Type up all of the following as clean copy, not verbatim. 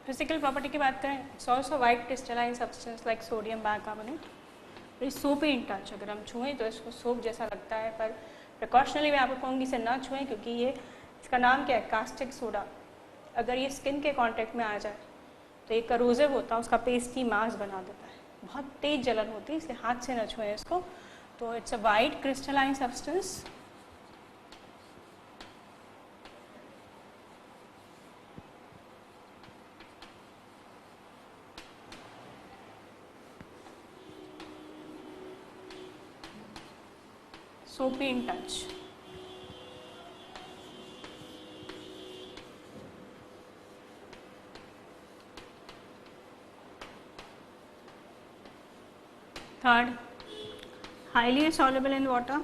Physical property की बात करें, it's also white crystalline substance like sodium bicarbonate. तो सोपी इन टच, अगर हम छुएं तो इसको सोप जैसा लगता है, पर प्रिकॉशनली मैं आपको कहूँगी इसे ना छुएं, क्योंकि ये इसका नाम क्या है, कास्टिक सोडा। अगर ये स्किन के कांटेक्ट में आ जाए तो ये करोजिव होता है, उसका पेस्टी मास बना देता है, बहुत तेज जलन होती है, इसलिए हाथ से न छुएं इसको। तो it's a white crystalline substance. soapy in touch. Third, highly soluble in water.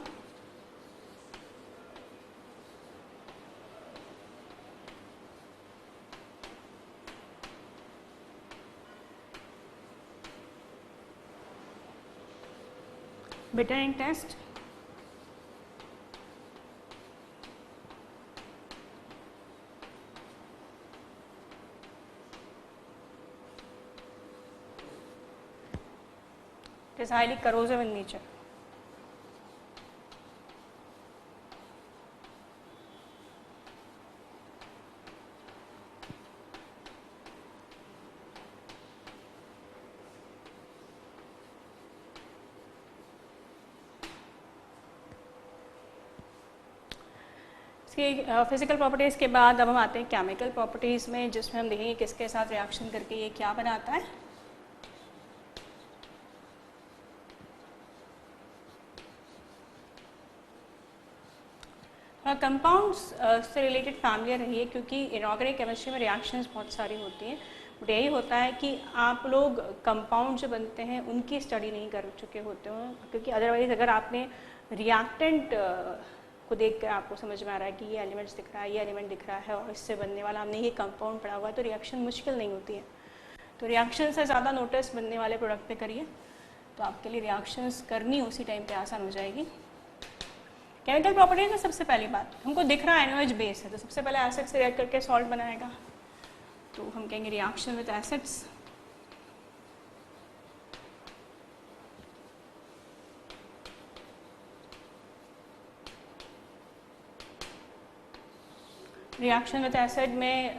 Bitter in taste. It is highly corrosive in nature. इसकी फिजिकल प्रॉपर्टीज़ के बाद अब हम आते हैं केमिकल प्रॉपर्टीज़ में, जिसमें हम देखेंगे किसके साथ रिएक्शन करके ये क्या बनाता है। कंपाउंड्स से रिलेटेड फैमिलियर रहिए, क्योंकि इनऑर्गेनिक केमिस्ट्री में रिएक्शंस बहुत सारी होती हैं, बट यही होता है कि आप लोग कंपाउंड जो बनते हैं उनकी स्टडी नहीं कर चुके होते हो, क्योंकि अदरवाइज अगर आपने रिएक्टेंट को देख कर आपको समझ में आ रहा है कि ये एलिमेंट्स दिख रहा है, ये एलिमेंट दिख रहा है और इससे बनने वाला हमने ये कंपाउंड पढ़ा हुआ है, तो रिएक्शन मुश्किल नहीं होती है। तो रिएक्शन से ज़्यादा नोटिस बनने वाले प्रोडक्ट पे करिए, तो आपके लिए रिएक्शंस करनी उसी टाइम पे आसान हो जाएगी। केमिकल प्रॉपर्टीज में सबसे पहली बात, हमको दिख रहा है NaOH बेस है, तो सबसे पहले एसिड से रिएक्ट करके सॉल्ट बनाएगा, तो हम कहेंगे reaction with acids. Reaction with acid में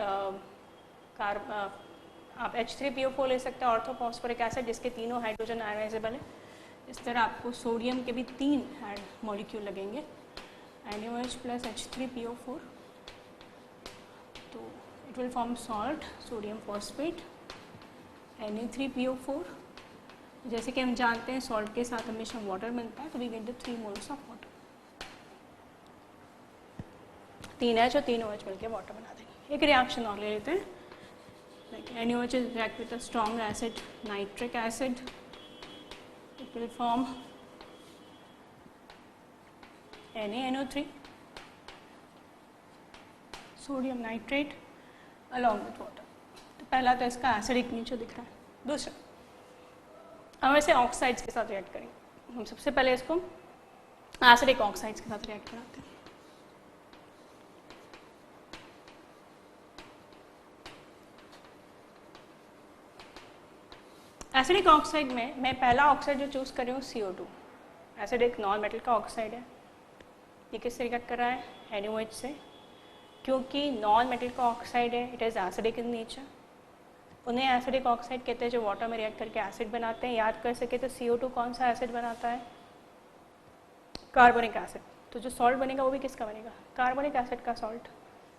आप H3PO4 ले सकते हैं, ऑर्थोफॉस्फोरिक एसिड, जिसके तीनों हाइड्रोजन आयोनाइजेबल है। इस तरह आपको सोडियम के भी 3 मॉलिक्यूल लगेंगे, NaOH प्लस H3PO4, तो it will form salt, sodium phosphate, Na3PO4। जैसे कि हम जानते हैं सॉल्ट के साथ हमेशा वाटर मिलता है, तो we get the 3 moles of water. 3 H और 3 OH मिलकर वाटर बना देंगे। एक रिएक्शन और ले लेते हैं, like NaOH is react with a strong acid, nitric acid, it will form NaNO3, sodium nitrate along with water. तो पहला तो इसका एसिडिक नेचर दिख रहा है। दूसरा, हम ऐसे ऑक्साइड्स के साथ रिएक्ट करेंगे। हम सबसे पहले इसको एसिडिक ऑक्साइड्स के साथ रिएक्ट कराते हैं। एसिडिक ऑक्साइड में मैं पहला ऑक्साइड जो चूज़ कर रही हूँ CO2, एसिडिक नॉन मेटल का ऑक्साइड है। ये किससे रिएक्ट कर रहा है? NaOH से, क्योंकि नॉन मेटल का ऑक्साइड है, it is acidic in nature. उन्हें एसिडिक ऑक्साइड कहते हैं जो वाटर में रिएक्ट करके एसिड बनाते हैं। याद कर सके तो CO2 कौन सा एसिड बनाता है? Carbonic acid. तो जो सॉल्ट बनेगा वो भी किसका बनेगा? कार्बोनिक एसिड का सॉल्ट।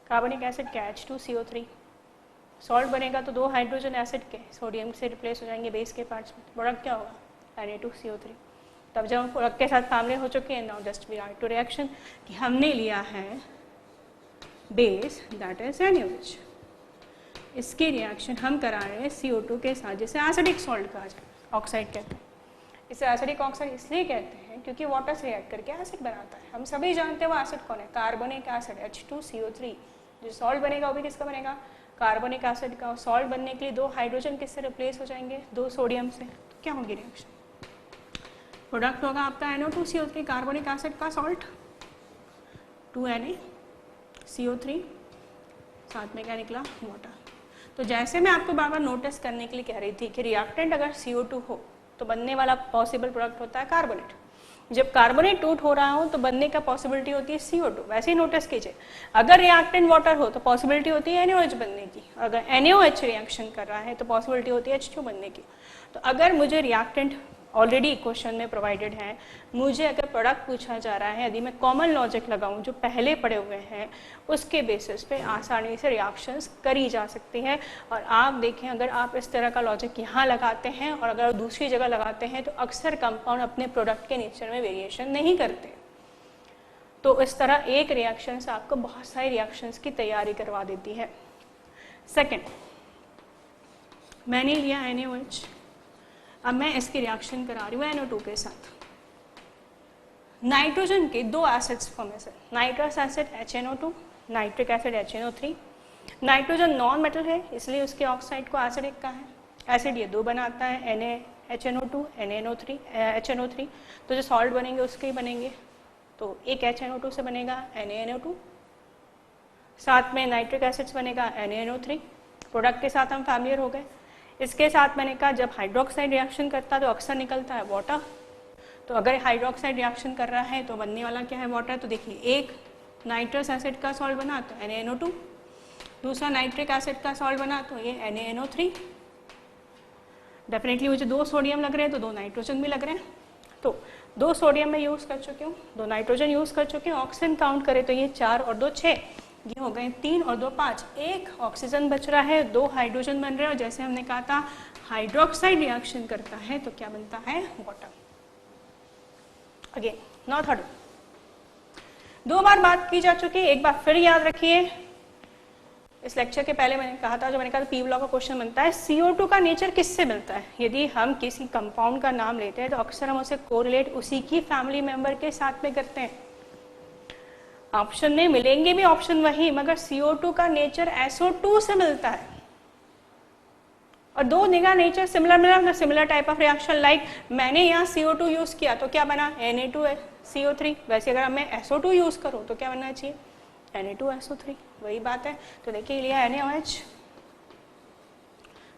कार्बोनिक एसिड का H2CO3। सॉल्ट बनेगा तो 2 हाइड्रोजन एसिड के सोडियम से रिप्लेस हो जाएंगे बेस के पार्ट्स में। प्रोडक्ट क्या होगा? Na2CO3। तब जब हम प्रोडक्ट के साथ फैमिली हो चुके हैं, now just we write two reaction कि हमने लिया है बेस दैट इज NaOH। इसकी रिएक्शन हम करा रहे हैं CO2 के साथ, जिसे एसिडिक सॉल्ट कहा जाए, ऑक्साइड कहते हैं। इसे एसिडिक ऑक्साइड इसलिए कहते हैं क्योंकि वाटर से रिएक्ट करके एसिड बनाता है। हम सभी जानते हैं वो एसिड कौन है? Carbonic acid H2CO3। जो सॉल्ट बनेगा वो भी किसका बनेगा? कार्बोनिक एसिड का। सॉल्ट बनने के लिए 2 हाइड्रोजन किससे रिप्लेस हो जाएंगे? 2 सोडियम से। तो क्या होगी रिएक्शन? प्रोडक्ट होगा आपका NO2CO3 कार्बोनिक एसिड का सॉल्ट, 2Na CO3, साथ में क्या निकला? वाटर। तो जैसे मैं आपको बार बार नोटिस करने के लिए कह रही थी कि रिएक्टेंट अगर CO2 हो तो बनने वाला पॉसिबल प्रोडक्ट होता है कार्बोनेट। जब कार्बोनेट टूट हो रहा हो तो बनने का पॉसिबिलिटी होती है CO2। वैसे ही नोटिस कीजिए, अगर रिएक्टेंट वाटर हो तो पॉसिबिलिटी होती है NaOH बनने की, अगर NaOH रिएक्शन कर रहा है तो पॉसिबिलिटी होती है H2 बनने की। तो अगर मुझे रिएक्टेंट ऑलरेडी क्वेश्चन में प्रोवाइडेड है, मुझे अगर प्रोडक्ट पूछा जा रहा है, यदि मैं कॉमन लॉजिक लगाऊं जो पहले पढ़े हुए हैं उसके बेसिस पे आसानी से रिएक्शंस करी जा सकती हैं। और आप देखें, अगर आप इस तरह का लॉजिक यहाँ लगाते हैं और अगर दूसरी जगह लगाते हैं तो अक्सर कंपाउंड अपने प्रोडक्ट के नेचर में वेरिएशन नहीं करते। तो इस तरह एक रिएक्शन से आपको बहुत सारी रिएक्शंस की तैयारी करवा देती है। सेकेंड, मैंने लिया NaOH, अब मैं इसकी रिएक्शन करा रही हूँ NO2 के साथ। नाइट्रोजन के दो acids formation, nitrous acid HNO2, nitric acid HNO3। Nitrogen non metal है इसलिए उसके ऑक्साइड को एसिड एक का है, एसिड ये दो बनाता है NaHNO2 NaNO3 HNO3। तो जो सॉल्ट बनेंगे उसके ही बनेंगे, तो एक HNO2 से बनेगा NaNO2, साथ में नाइट्रिक एसिड्स बनेगा NaNO3। प्रोडक्ट के साथ हम फैमिलियर हो गए। इसके साथ मैंने कहा जब हाइड्रोक्साइड रिएक्शन करता है तो अक्सर निकलता है वाटर। तो अगर हाइड्रोक्साइड रिएक्शन कर रहा है तो बनने वाला क्या है वाटर। तो देखिए, एक नाइट्रस एसिड का सॉल्ट बना तो NaNO2, दूसरा नाइट्रिक एसिड का सॉल्ट बना तो ये NaNO3। डेफिनेटली मुझे दो सोडियम लग रहे हैं तो दो नाइट्रोजन भी लग रहे हैं। तो दो सोडियम में यूज़ कर चुकी हूँ, दो नाइट्रोजन यूज़ कर चुके हैं। ऑक्सीजन काउंट करें तो ये 4 और 2 6, ये हो गए 3 और 2 5, एक ऑक्सीजन बच रहा है, 2 हाइड्रोजन बन रहे हैं। और जैसे हमने कहा था हाइड्रोक्साइड रिएक्शन करता है तो क्या बनता है वाटर। अगेन नाउ थर्ड, दो बार बात की जा चुकी है, एक बार फिर याद रखिए। इस लेक्चर के पहले मैंने कहा था, जो मैंने कहा था पी ब्लॉक का क्वेश्चन बनता है, CO2 का नेचर किससे मिलता है। यदि हम किसी कंपाउंड का नाम लेते हैं तो अक्सर हम उसे कोरिलेट उसी की फैमिली मेंबर के साथ में करते हैं। ऑप्शन में मिलेंगे भी ऑप्शन वही, मगर CO2 का नेचर SO2 से मिलता है। और दो निगाह नेचर सिमिलर मिला, similar type of reaction. Like मैंने यहाँ CO2 यूज किया तो क्या बना Na2CO3। वैसे अगर मैं SO2 यूज करूँ तो क्या बनना चाहिए Na2SO3, वही बात है। तो देखिए लिया NaOH,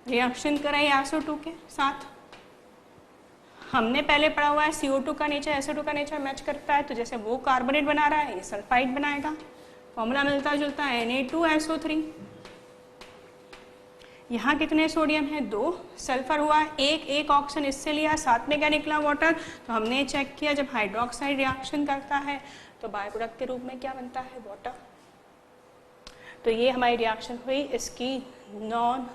रिएक्शन कराई SO2 के साथ। हमने पहले पढ़ा हुआ है CO2 का नेचर SO2 का नेचर मैच करता है, तो जैसे वो कार्बोनेट बना रहा है ये सल्फाइड बनाएगा, फॉर्मूला मिलता जुलता है Na2SO3। यहाँ कितने सोडियम है 2, सल्फर हुआ एक ऑक्सीजन इससे लिया, साथ में क्या निकला वाटर। तो हमने चेक किया जब हाइड्रोक्साइड रिएक्शन करता है तो बाय प्रोडक्ट के रूप में क्या बनता है वाटर। तो ये हमारी रिएक्शन हुई इसकी नॉन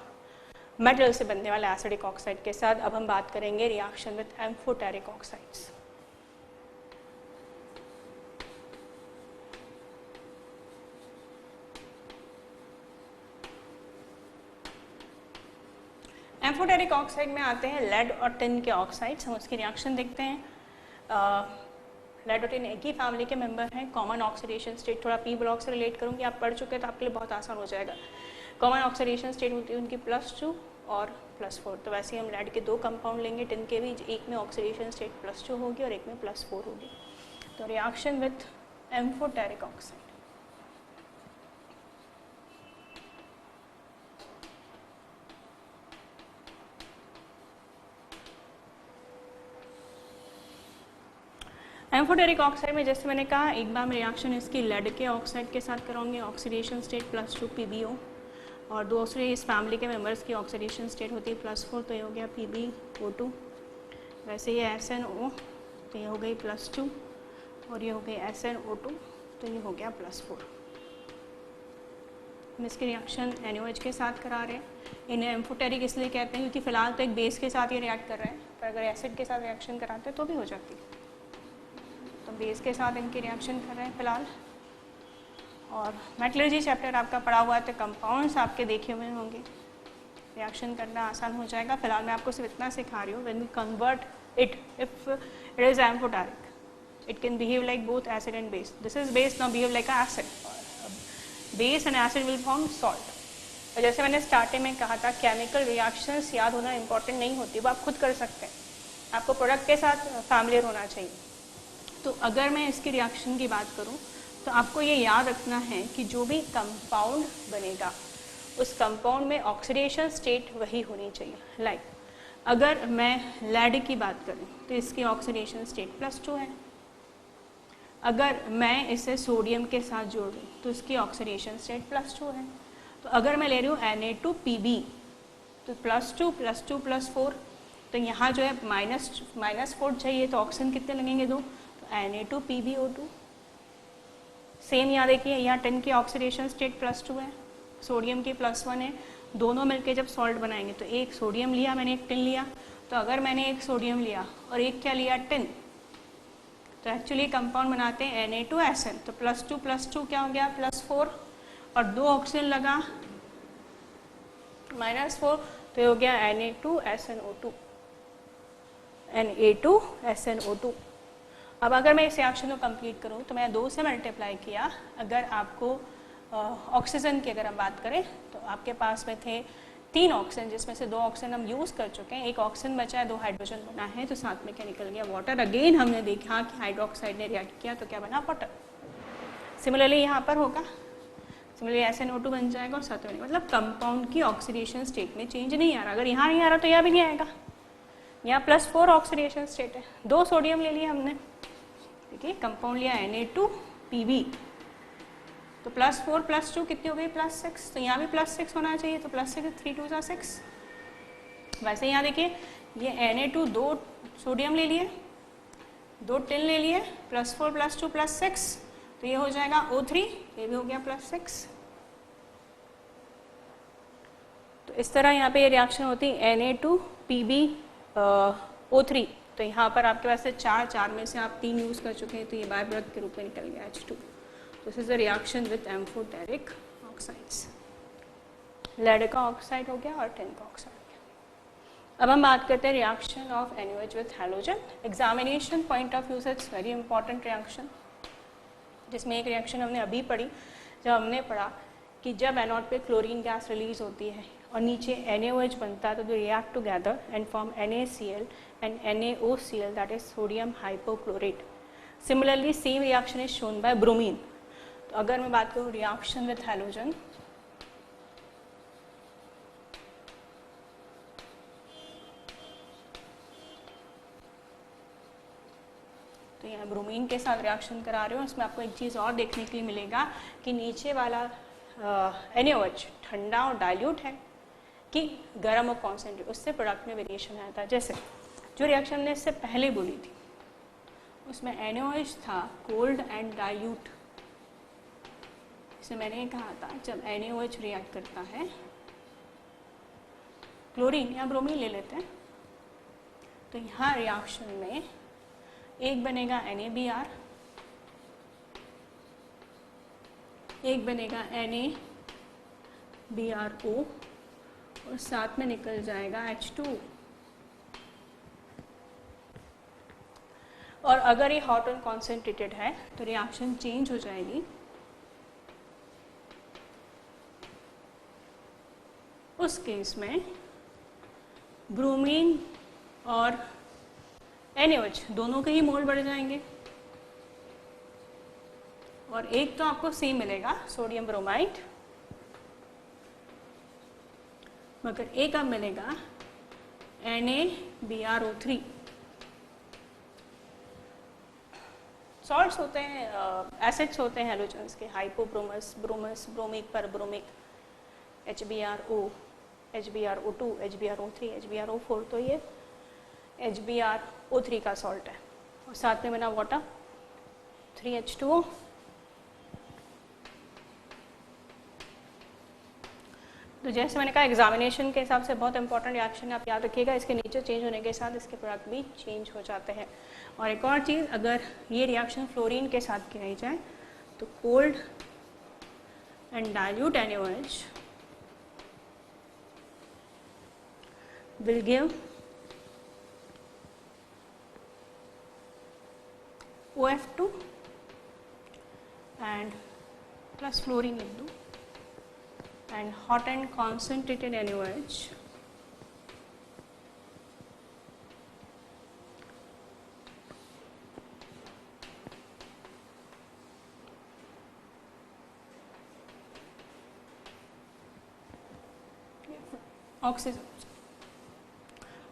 मेटल से बनने वाले एसिडिक ऑक्साइड के साथ। अब हम बात करेंगे reaction with amphoteric oxides. Amphoteric oxide में आते हैं लेड और टिन के ऑक्साइड्स। हम उसकी रिएक्शन देखते हैं। लेड और टिन एक ही फैमिली के मेंबर हैं। कॉमन ऑक्सीडेशन स्टेट थोड़ा पी ब्लॉक से रिलेट करूँगी, आप पढ़ चुके हैं तो आपके लिए बहुत आसान हो जाएगा। कॉमन ऑक्सीडेशन स्टेट होती है उनकी +2 और +4। तो वैसे ही हम लेड के दो कंपाउंड लेंगे टिन के भी, एक में ऑक्सीडेशन स्टेट +2 होगी और एक में +4 होगी। तो reaction with amphoteric oxide. Amphoteric oxide में जैसे मैंने कहा, एक बार मैं रिएक्शन इसकी लेड के ऑक्साइड के साथ कराऊंगी, ऑक्सीडेशन स्टेट +2 PbO, और दूसरे इस फैमिली के मेंबर्स की ऑक्सीडेशन स्टेट होती है +4, तो ये हो गया PbO2। वैसे ये SnO, तो ये हो गई +2, और ये हो गई SnO2, तो ये हो गया +4। हम इसकी रिएक्शन NaOH के साथ करा रहे हैं। इन्हें एम्फोटेरिक इसलिए कहते हैं क्योंकि फिलहाल तो एक बेस के साथ ये रिएक्ट कर रहे हैं, पर अगर एसिड के साथ रिएक्शन कराते हैं तो भी हो जाती है। तो बेस के साथ इनकी रिएक्शन कर रहे हैं फिलहाल। और मेटलर्जी चैप्टर आपका पढ़ा हुआ है तो कंपाउंड्स आपके देखे हुए होंगे, रिएक्शन करना आसान हो जाएगा। फिलहाल मैं आपको सिर्फ इतना सिखा रही हूँ, when we convert it, if it is amphoteric it can behave like both acid and base. This is base, now behave like acid, base and acid will form salt. और जैसे मैंने स्टार्टिंग में कहा था, केमिकल रिएक्शंस याद होना important नहीं होती, वो आप खुद कर सकते हैं। आपको प्रोडक्ट के साथ फैमिलियर होना चाहिए। तो अगर मैं इसकी रिएक्शन की बात करूं तो आपको ये याद रखना है कि जो भी कंपाउंड बनेगा उस कंपाउंड में ऑक्सीडेशन स्टेट वही होनी चाहिए। लाइक अगर मैं लेड की बात करूं तो इसकी ऑक्सीडेशन स्टेट +2 है। अगर मैं इसे सोडियम के साथ जोड़ दूँ तो इसकी ऑक्सीडेशन स्टेट +2 है। तो अगर मैं ले रही हूँ Na2Pb तो +2 तो यहाँ जो है -4 चाहिए, तो ऑक्सीजन कितने लगेंगे 2, तो Na2PbO2। सेम यहाँ देखिए, यहाँ 10 की ऑक्सीडेशन स्टेट +2 है, सोडियम की +1 है। दोनों मिलके जब सॉल्ट बनाएंगे तो एक सोडियम लिया मैंने, एक टिन लिया। तो अगर मैंने एक सोडियम लिया और एक क्या लिया, टिन, तो एक्चुअली कंपाउंड बनाते हैं Na2SN। तो +2 क्या हो गया, +4, और 2 ऑक्सीजन लगा -4, तो ये हो गया Na2SNO2। Na2SNO2। अब अगर मैं इस रिएक्शन को कंप्लीट करूँ तो मैं 2 से मल्टीप्लाई किया। अगर आपको ऑक्सीजन की अगर हम बात करें तो आपके पास में थे 3 ऑक्सीजन, जिसमें से 2 ऑक्सीजन हम यूज़ कर चुके हैं, एक ऑक्सीजन बचा है, 2 हाइड्रोजन बना है, तो साथ में क्या निकल गया, वाटर। अगेन हमने देखा कि हाइड्रोक्साइड ने रिएक्ट किया तो क्या बना, वाटर। सिमिलरली यहाँ पर होगा, सिमिलरली SNO2 बन जाएगा और साथ में, मतलब कंपाउंड की ऑक्सीडेशन स्टेट में चेंज नहीं आ रहा। अगर यहाँ नहीं आ रहा तो यहाँ भी नहीं आएगा। यहाँ +4 ऑक्सीडेशन स्टेट है, 2 सोडियम ले लिया हमने, देखिए कंपाउंड लिया Na2Pb, तो +4 +2 कितनी हो गई, +6। तो यहाँ भी +6 होना चाहिए, तो +6 3 2 6। वैसे यहाँ देखिए, ये Na2 2 सोडियम ले लिए, 2 टिन ले लिए, +4 +2 +6, तो ये हो जाएगा O3, ये भी हो गया +6। तो इस तरह यहाँ पे ये रिएक्शन होती है Na2PbO3। तो यहाँ पर आपके पास से 4 में से आप 3 यूज़ कर चुके हैं, तो ये बाय प्रोडक्ट के रूप में निकल गया H2। This is a reaction with amphoteric oxides. Lead का ऑक्साइड हो गया और टिन का ऑक्साइड हो गया। अब हम बात करते हैं reaction of NaOH with halogen. Examination point of view से इट्स वेरी इंपॉर्टेंट रिएक्शन, जिसमें एक रिएक्शन हमने अभी पढ़ी, जब हमने पढ़ा कि जब एनोड पे क्लोरीन गैस रिलीज होती है और नीचे NaOH बनता है, तो they react together and form NaCl and NaOCl, that is sodium हाइपोक्लोरेट। Similarly same reaction is shown by bromine. तो अगर मैं बात करूँ रिएक्शन विथ हैलोजन, तो यहाँ ब्रोमीन के साथ रिएक्शन करा रहे हो। इसमें आपको एक चीज़ और देखने के लिए मिलेगा कि नीचे वाला NaOH ठंडा और डाइल्यूट है कि गर्म और कॉन्सेंट्रेट, उससे प्रोडक्ट में वेरिएशन आता है। जैसे जो रिएक्शन ने इससे पहले बोली थी, उसमें NaOH था कोल्ड एंड डाइल्यूट। इसमें मैंने कहा था जब NaOH रिएक्ट करता है, क्लोरीन या ब्रोमीन ले लेते हैं, तो यहाँ रिएक्शन में एक बनेगा NaBr, एक बनेगा NaBrO और साथ में निकल जाएगा H2। और अगर ये हॉट एंड कॉन्सेंट्रेटेड है तो रिएक्शन चेंज हो जाएगी। उस केस में ब्रोमीन और NaOH दोनों के ही मोल बढ़ जाएंगे और एक तो आपको सेम मिलेगा सोडियम ब्रोमाइड, मगर एक अब मिलेगा NaBrO3। सॉल्ट्स होते हैं, एसिड्स होते हैं हैलोजन्स के, हाइपोब्रोमस, ब्रोमस, bromic, परब्रोमिक, HBrO, HBrO2, HBrO3, HBrO4। तो ये HBrO3 का सॉल्ट है और साथ में बना वाटर 3H2O। तो जैसे मैंने कहा एग्जामिनेशन के हिसाब से बहुत इंपॉर्टेंट रिएक्शन है, आप याद रखिएगा। इसके नेचर चेंज होने के साथ इसके प्रोडक्ट भी चेंज हो जाते हैं। और एक और चीज़, अगर ये रिएक्शन फ्लोरीन के साथ की जाए तो cold and dilute NaOH will give OF2 and plus fluorine लिख दूँ, and hot and concentrated NaOH oxygen.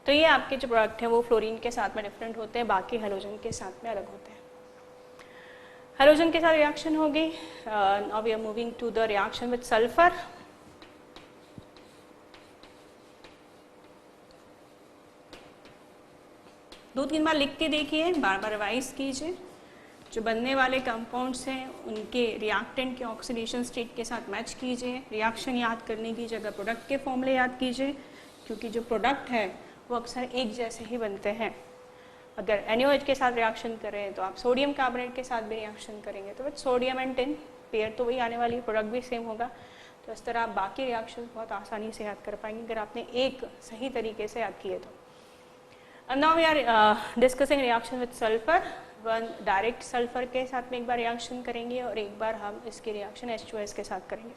तो ये आपके जो प्रोडक्ट हैं वो फ्लोरीन के साथ में डिफरेंट होते हैं, बाकी हेलोजन के साथ में अलग होते हैं। हेलोजन के साथ रिएक्शन होगी। Now we are moving to the reaction with sulphur. दो तीन बार लिख के देखिए, बार बार रिवाइज कीजिए। जो बनने वाले कंपाउंड्स हैं उनके रिएक्टेंट के ऑक्सीडेशन स्टेट के साथ मैच कीजिए। रिएक्शन याद करने की जगह प्रोडक्ट के फॉर्मूले याद कीजिए, क्योंकि जो प्रोडक्ट है वो अक्सर एक जैसे ही बनते हैं। अगर NaOH के साथ रिएक्शन करें तो आप सोडियम कार्बोनेट के साथ भी रिएक्शन करेंगे तो with sodium and tin, pair तो वही आने वाली है, प्रोडक्ट भी सेम होगा। तो इस तरह आप बाकी रिएक्शन बहुत आसानी से याद कर पाएंगे अगर आपने एक सही तरीके से याद किए तो। And now we are discussing reaction with sulfur। One direct sulphur के साथ में एक बार रिएक्शन करेंगे और एक बार हम इसकी रिएक्शन H2S के साथ करेंगे।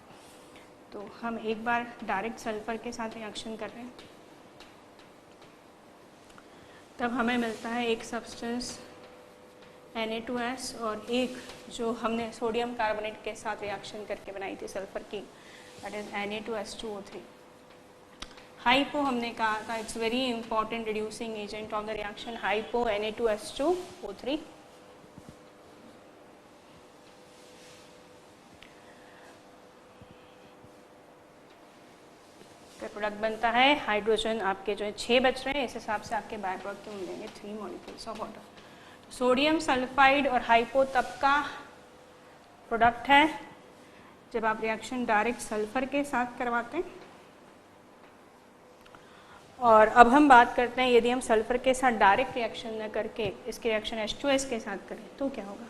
तो हम एक बार डायरेक्ट सल्फर के साथ रिएक्शन कर रहे हैं, तब हमें मिलता है एक सब्सटेंस Na2S और एक जो हमने सोडियम कार्बोनेट के साथ रिएक्शन करके बनाई थी सल्फर की, दैट इज Na2S2O3। हाइपो हमने कहा था it's very important reducing agent of the reaction, hypo Na2S2O3। Product बनता है हाइड्रोजन, आपके जो है 6 बच रहे हैं, इस हिसाब से आपके बाय प्रोडक्ट के मिलेंगे 3 molecules of water. Sodium sulphide और हाइपो तब का प्रोडक्ट है जब आप रिएक्शन डायरेक्ट सल्फर के साथ करवाते हैं। और अब हम बात करते हैं यदि हम सल्फर के साथ डायरेक्ट रिएक्शन न करके इसकी रिएक्शन H2S के साथ करें तो क्या होगा।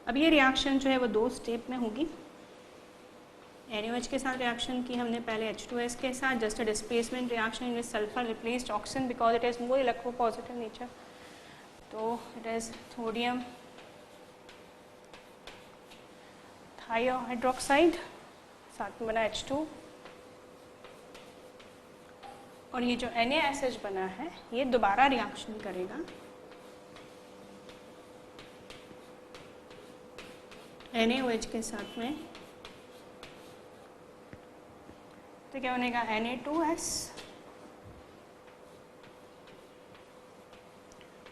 अब ये रिएक्शन जो है वो 2 स्टेप में होगी। NaOH के साथ रिएक्शन की हमने पहले H2S के साथ, just a displacement reaction in which sulphur replaced oxygen because it is more electropositive nature. तो इट इज सोडियम थायोहाइड्रोक्साइड, साथ में बना H2, और ये जो NaSH बना है ये दोबारा रिएक्शन करेगा NaOH के साथ में। तो क्या बनेगा Na2S,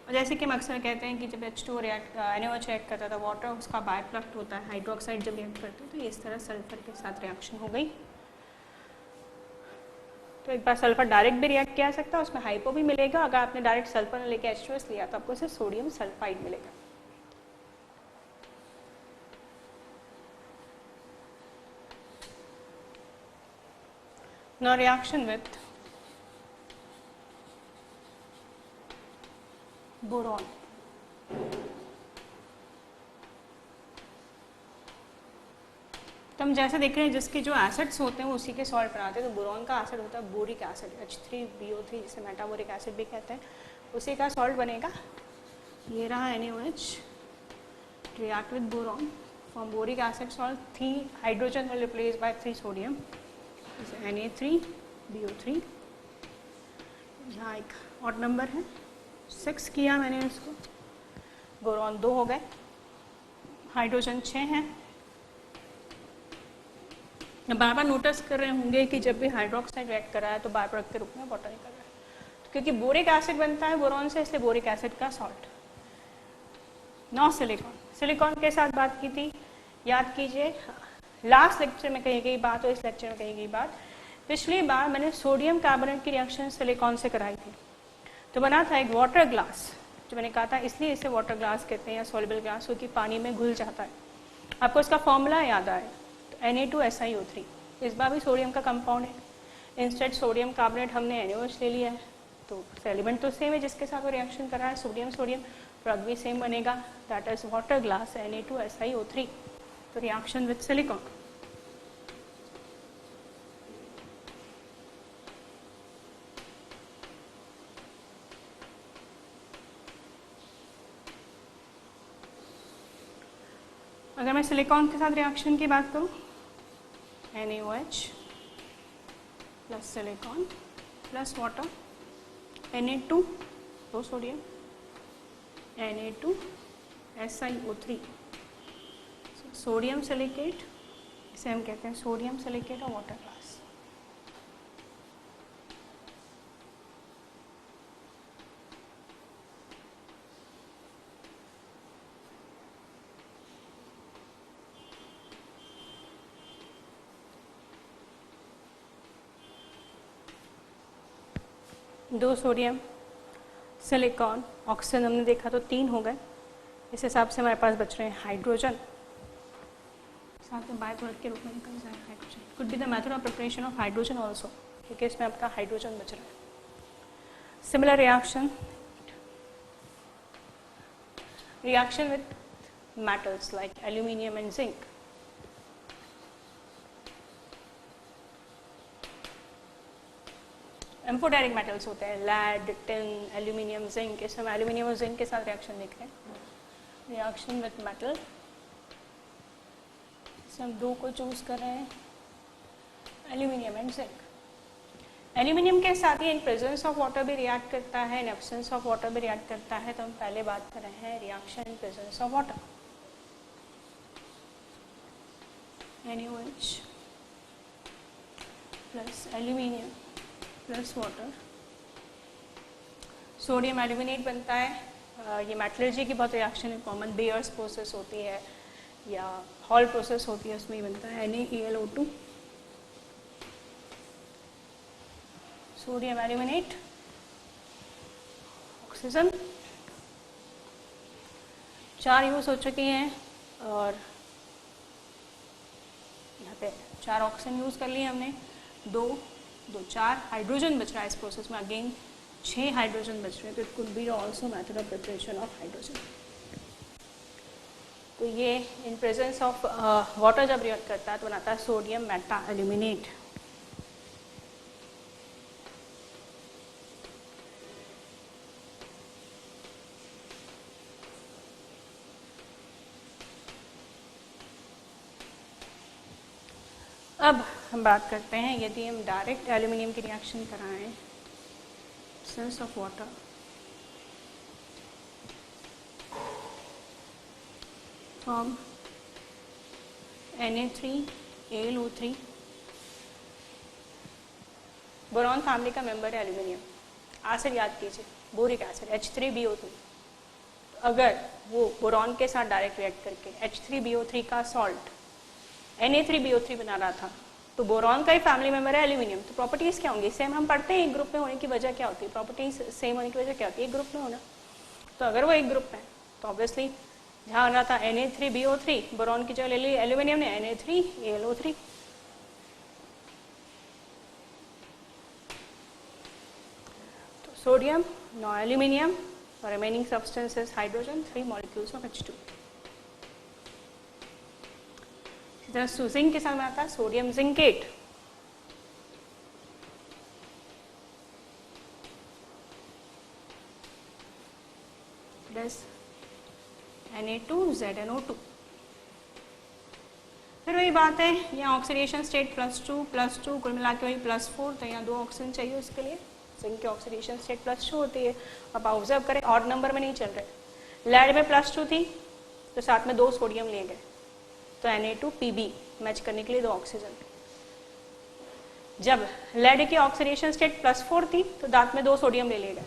और जैसे कि हम अक्सर कहते हैं कि जब H2 NaOH रिएक्ट करता था वाटर उसका बाय प्रोडक्ट होता है, हाइड्रोक्साइड जब रिएक्ट करते हैं तो ये इस तरह सल्फर के साथ रिएक्शन हो गई। तो एक बार सल्फर डायरेक्ट भी रिएक्ट किया सकता है, उसमें हाइपो भी मिलेगा। अगर आपने डायरेक्ट सल्फर लेके H2S लिया तो आपको सिर्फ सोडियम सल्फाइड मिलेगा। Now reaction with boron। तो हम जैसे देख रहे हैं जिसके जो एसिड्स होते हैं वो उसी के सॉल्ट बनाते हैं। तो बोरॉन का एसिड होता है बोरिक एसिड, H3BO3 जिसे मेटाबोरिक एसिड भी कहते हैं, उसी का सॉल्ट बनेगा। ये रहा NaOH, react with boron form boric acid salt. 3 hydrogen will replace by 3 sodium, Na3BO3। यहाँ एक ऑड नंबर है 6 किया मैंने इसको, बोरॉन 2 हो गए, हाइड्रोजन 6 हैं। बार बार नोटिस कर रहे होंगे कि जब भी हाइड्रोक्साइड रिएक्ट कर रहा है तो बाय प्रोडक्ट के रूप में वाटर निकल रहा है, तो क्योंकि बोरिक एसिड बनता है बोरॉन से, इसलिए बोरिक एसिड का सॉल्ट। नौ सिलिकॉन, सिलिकॉन के साथ बात की थी, याद कीजिए लास्ट लेक्चर में कही गई बात और इस लेक्चर में कही गई बात। पिछली बार मैंने सोडियम कार्बोनेट की रिएक्शन सिलिकॉन से कराई थी, तो बना था एक वाटर ग्लास, जो मैंने कहा था इसलिए इसे वाटर ग्लास कहते हैं या सॉल्युबल ग्लास, क्योंकि पानी में घुल जाता है। आपको इसका फॉर्मूला याद आए तो Na2SiO3, इस बार भी सोडियम का कंपाउंड है, इंस्टेड सोडियम कार्बोनेट हमने NaOH ले लिया है। तो एलिमेंट तो सेम है जिसके साथ वो रिएक्शन कर रहा है, सोडियम सोडियम, प्रोडक्ट भी सेम बनेगा, that is water glass Na2SiO3। तो रिएक्शन विद सिलिकॉन। अगर मैं सिलिकॉन के साथ रिएक्शन की बात करूं, NaOH plus silicon plus water, Na2 दो सोडियम, Na2SiO3, सोडियम सिलिकेट, इसे हम कहते हैं सोडियम सिलिकेट और water glass. 2 sodium, silicon, oxygen हमने देखा तो 3 हो गए। इस हिसाब से हमारे पास बच रहे हैं हाइड्रोजन, साथ में बाय प्रोडक्ट के रूप में निकल जाए hydrogen. Could be the method of preparation of hydrogen also, क्योंकि इसमें आपका हाइड्रोजन बच रहा है। Similar reaction with metals like aluminium and zinc. Amphoteric metals होते हैं, लैड, टिन, एल्यूमिनियम, जिंक। इसमें हम एल्यूमिनियम और जिंक के साथ रिएक्शन देख रहे हैं। रिएक्शन विथ मेटल, इसमें हम 2 को चूज कर रहे हैं, एल्यूमिनियम एंड जिंक। एल्यूमिनियम के साथ ही इन प्रेजेंस ऑफ वाटर भी रिएक्ट करता है, इन एब्सेंस ऑफ वाटर भी रिएक्ट करता है। तो हम पहले बात कर रहे हैं reaction in presence of water. NaOH plus aluminium plus water, sodium aluminate बनता है। ये मेटलर्जी की बहुत रिएक्शन है कॉमन, बेयर्स प्रोसेस होती है या हॉल प्रोसेस होती है, उसमें ही बनता है NaAlO2, sodium aluminate, oxygen. 4 use हो चुके हैं और यहाँ पे 4 ऑक्सीजन यूज कर लिए हमने, 2 2 4 हाइड्रोजन बच रहा है इस प्रोसेस में, अगेन 6 हाइड्रोजन बच रहे हैं। तो it could be also method of preparation of hydrogen. तो ये इन प्रेजेंस ऑफ वाटर जब रिएक्ट करता है तो बनाता है सोडियम मेटा एल्यूमिनेट। अब हम बात करते हैं यदि हम डायरेक्ट एल्यूमिनियम की रिएक्शन कराएं sense of water, from Na3AlO3, boron family का मेंबर है एल्यूमिनियम। एसिड याद कीजिए, बोरिक एसिड H3BO2। अगर वो बोरॉन के साथ डायरेक्ट रिएक्ट करके H3BO3 का सॉल्ट Na3BO3 बना रहा था, तो बोरॉन का ही फैमिली मेंबर है एल्यूमिनियम। तो प्रॉपर्टीज क्या होंगी? सेम हम पढ़ते हैं, एक ग्रुप में होने की वजह क्या होती है? प्रॉपर्टीज सेम होने की वजह क्या होती है? एक ग्रुप में होना। तो अगर वो एक ग्रुप में तो ऑब्वियसली जहाँ रहा था Na3BO3, बोरॉन की जगह ले ली एल्यूमिनियम ने Na3AlO3। तो sodium, no aluminium, remaining substance is hydrogen, 3 molecules of H2। Zinc के साथ में आता है सोडियम जिंकेट, प्लस Na2ZnO2। फिर वही बात है, यहाँ ऑक्सीडेशन स्टेट +2 कुल मिला के वही +4, तो यहाँ 2 ऑक्सीजन चाहिए उसके लिए। जिंक की ऑक्सीडेशन स्टेट +2 होती है। अब ऑब्जर्व करें ऑड नंबर में नहीं चल रहे। लेड में +2 थी तो साथ में 2 सोडियम ले गए, तो Na2Pb मैच करने के लिए 2 ऑक्सीजन। जब लेड की ऑक्सीडेशन स्टेट +4 थी तो दांत में 2 सोडियम ले गए,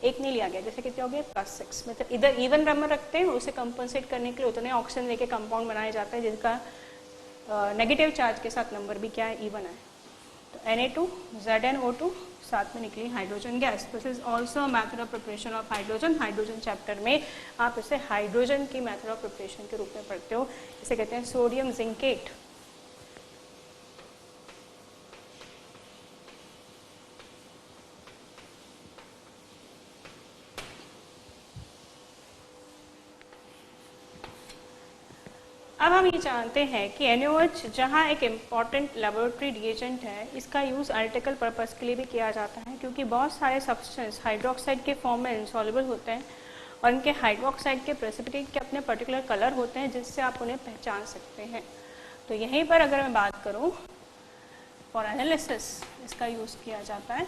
1 नहीं लिया गया, जैसे कितने हो गए +6। मतलब इधर इवन नंबर रखते हैं, उसे कंपनसेट करने के लिए उतने ऑक्सीजन लेके कंपाउंड बनाया जाता है जिसका नेगेटिव चार्ज के साथ नंबर भी क्या है, इवन है। तो Na2ZnO2 साथ में निकली hydrogen gas. This is also method of preparation of hydrogen. Hydrogen chapter में आप इसे हाइड्रोजन की मेथड ऑफ प्रिपरेशन के रूप में पढ़ते हो। इसे कहते हैं सोडियम जिंकेट। अब हम ये जानते हैं कि NaOH जहाँ एक इम्पॉर्टेंट लेबोरेटरी रिएजेंट है, इसका यूज़ एनालिटिकल पर्पस के लिए भी किया जाता है, क्योंकि बहुत सारे सब्सटेंस हाइड्रोक्साइड के फॉर्म में इनसॉल्युबल होते हैं और इनके हाइड्रोक्साइड के प्रेसिपिटेट के अपने पर्टिकुलर कलर होते हैं जिससे आप उन्हें पहचान सकते हैं। तो यहीं पर अगर मैं बात करूँ फॉर एनालिसिस इसका यूज़ किया जाता है।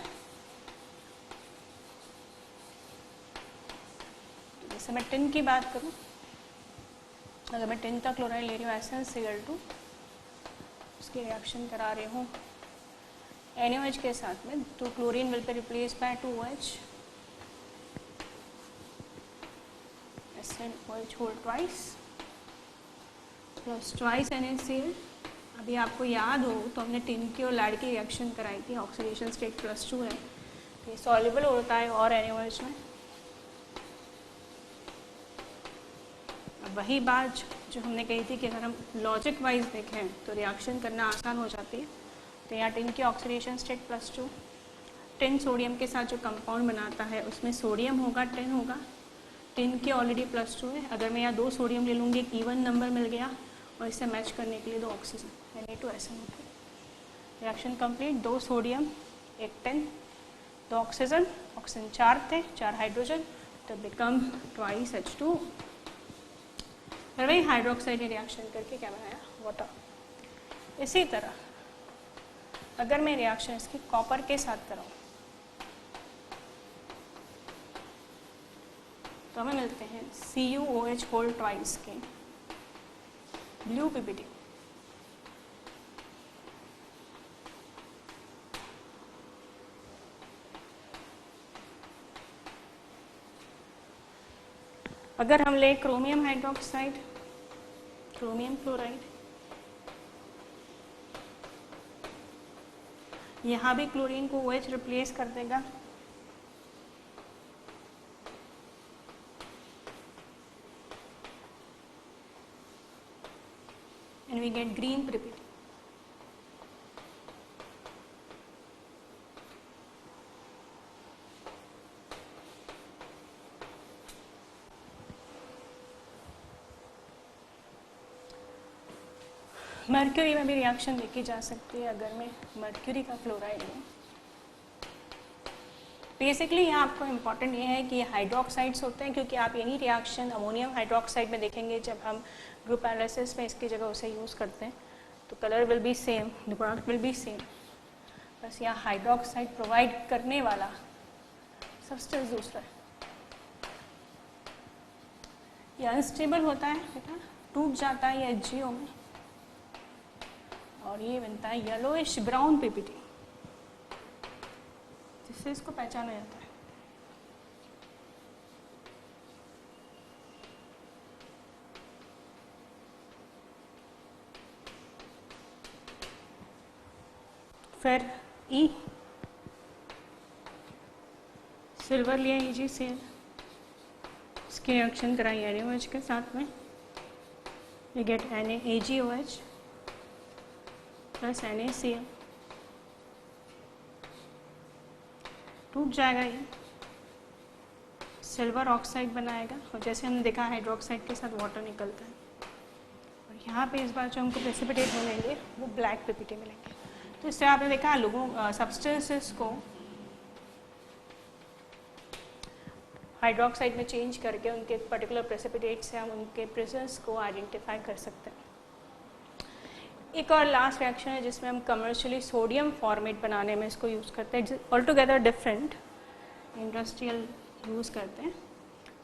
जैसे मैं टिन की बात करूँ, अगर मैं टिन का क्लोराइड ले रही हूँ SnCl2, उसकी रिएक्शन करा रही हूँ NaOH के साथ में, तो chlorine will be replaced by 2OH, SnOH whole twice plus twice NaCl। अभी आपको याद हो तो हमने टिन की और लैड की रिएक्शन कराई थी, ऑक्सीडेशन स्टेट +2 है, तो ये सॉल्युबल होता है और NaOH में। अब वही बात जो हमने कही थी कि अगर हम लॉजिक वाइज देखें तो रिएक्शन करना आसान हो जाती है। तो यहाँ टिन की ऑक्सीडेशन स्टेट +2, टिन सोडियम के साथ जो कंपाउंड बनाता है उसमें सोडियम होगा, टिन होगा, टिन की ऑलरेडी +2 है। अगर मैं यहाँ 2 सोडियम ले लूँगी, एक इवन नंबर मिल गया और इसे मैच करने के लिए 2 oxygen, Na2SN2। Reaction complete, 2 sodium, 1 tin, 2 oxygen, oxygen 4 थे, 4 हाइड्रोजन, तो बिकम ट्वाइस H2। फिर वही हाइड्रोक्साइड ने रिएक्शन करके क्या बनाया, वाटर। इसी तरह अगर मैं रिएक्शन इसकी कॉपर के साथ कराऊँ तो हमें मिलते हैं CuOH होल ट्वाइस के ब्लू PPT। अगर हम ले क्रोमियम हाइड्रोक्साइड, क्रोमियम क्लोराइड, यहाँ भी क्लोरीन को OH रिप्लेस कर देगा, and we get green PPT। Mercury में भी रिएक्शन देखी जा सकती है अगर मैं मर्क्यूरी का क्लोराइड लूँ। बेसिकली यहाँ आपको इम्पॉर्टेंट ये है कि ये हाइड्रोक्साइड्स होते हैं, क्योंकि आप यही रिएक्शन अमोनियम हाइड्रोक्साइड में देखेंगे जब हम ग्रुप एनालिसिस में इसकी जगह उसे यूज़ करते हैं, तो colour will be same, the product will be same, बस यहाँ हाइड्रोक्साइड प्रोवाइड करने वाला सब्सटेंस दूसरा है। ये अनस्टेबल होता है बेटा, टूट जाता है ये HgO में और ये बनता है येलोइश ब्राउन PPT, जिससे इसको पहचाना जाता है। फिर E, सिल्वर लिया EgCl, इसकी रिएक्शन कराई NaOH के साथ में, we get NaAgOH plus NaCl, टूट जाएगा ये, सिल्वर ऑक्साइड बनाएगा और जैसे हमने देखा हाइड्रोक्साइड के साथ वाटर निकलता है। और यहाँ पे इस बार जो हमको प्रेसिपिटेट मिलेंगे वो ब्लैक PPT मिलेंगे। तो इससे आपने देखा लोगों सब्सटेंसेस को हाइड्रोक्साइड में चेंज करके उनके पर्टिकुलर प्रेसिपिटेट से हम उनके प्रेजेंस को आइडेंटिफाई कर सकते हैं। एक और लास्ट रिएक्शन है जिसमें हम कमर्शियली सोडियम फॉर्मेट बनाने में इसको यूज़ करते हैं, all together different, industrial use करते हैं।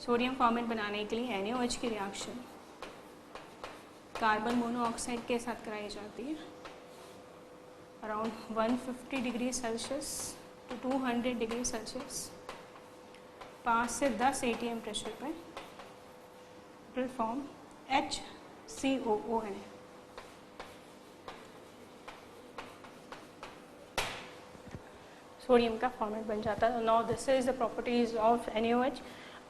सोडियम फॉर्मेट बनाने के लिए NaOH की रिएक्शन कार्बन मोनोऑक्साइड के साथ कराई जाती है around 150 degree Celsius to 200 degree Celsius, 5 से 10 atm प्रेशर पर, विल फॉर्म HCOONA। सोडियम का फॉर्मेट बन जाता है। Now this is the properties of NaOH।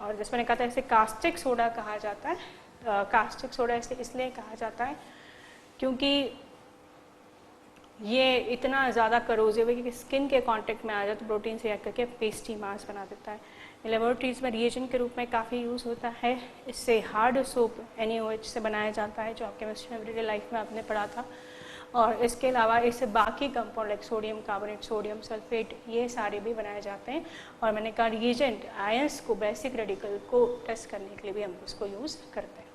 और जिस मैंने कहा था इसे कास्टिक सोडा कहा जाता है। कास्टिक सोडा इसे इसलिए कहा जाता है क्योंकि ये इतना ज़्यादा करोजिव है कि स्किन के कांटेक्ट में आ जाए तो प्रोटीन से रिएक्ट करके पेस्टी मास बना देता है। लेबोरेटरीज में रिएजेंट के रूप में काफ़ी यूज़ होता है। इससे हार्ड सोप NaOH से बनाया जाता है, जो आप केमिस्ट्री में एवरीडे लाइफ में आपने पढ़ा था। और इसके अलावा इससे बाकी compound like sodium carbonate, sodium sulphate, ये सारे भी बनाए जाते हैं। और मैंने कहा रिएजेंट आयंस को, बेसिक रेडिकल को टेस्ट करने के लिए भी हम इसको यूज़ करते हैं।